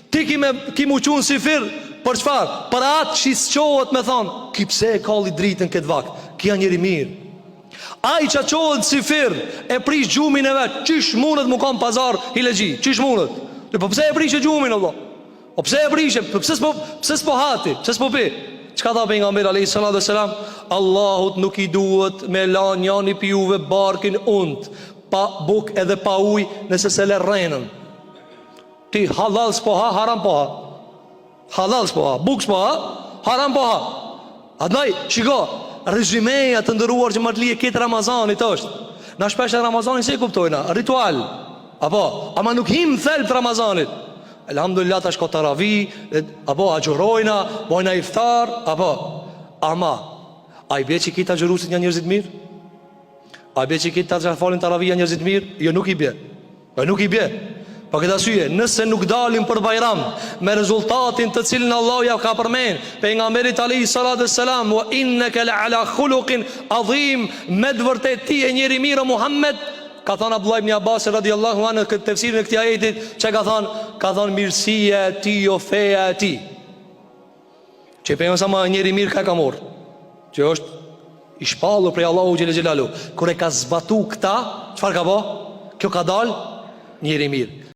Ti ki mu qunë si firë. Për çfarë? Për atë që s'qohet me thonë, ki pse e kalli dritën këtë vakt, ki janë njëri mirë. Ai që qohet si firë, e prish gjumin e vetë, qish mundet mu kam pazar hilegji, qish mundet? Po pse e prishe gjumin, Allah? Po pse e prishe? Pse s'po hati? Pse s'po pi? Çka tha pejgamberi alayhis salam? Allahut nuk I duhet me la njani pi juve barkin unt, pa buk edhe pa uj, nëse se le rrenën. Ti halal s'po ha, haram po ha. Halal s'po ha, buk s'po ha, haram po ha. Adnaj, shiko, rezimeja të ndëruar që më të lije këtë Ramazanit është. Na shpesh e Ramazanit se I kuptojna, ritual. Apo, ama nuk him thelb të Ramazanit. Elhamdulillah tash ka taravi, apo agjurojna, bojna iftar, apo. Ama, a I bje që kita gjërusit një njerëzit mirë? A I bje që kita që falin taravi një njerëzit mirë? Jo, nuk I bje. Jo, nuk I bje. Pa këtë asyje, nëse nuk dalim për bajram me rezultatin të cilin Allah ja ka përmen pejgamberit alayhis salam, wa innaka la'ala khuluqin adhim, me dëvërtet ti e njeri mirë Muhammed, ka thënë Abdullah ibn Abbas radhiyallahu anhu këtë tefsirin e këtij ajetit, që ka thënë mirësia e ti o feja e ti. Që pejgamberi sa më njeri mirë ka marrë, që është I shpallur prej Allahu xhelel xhelalu. Kur e ka zbatu këta, çfarë ka bë? Kjo ka dalë njeri mirë.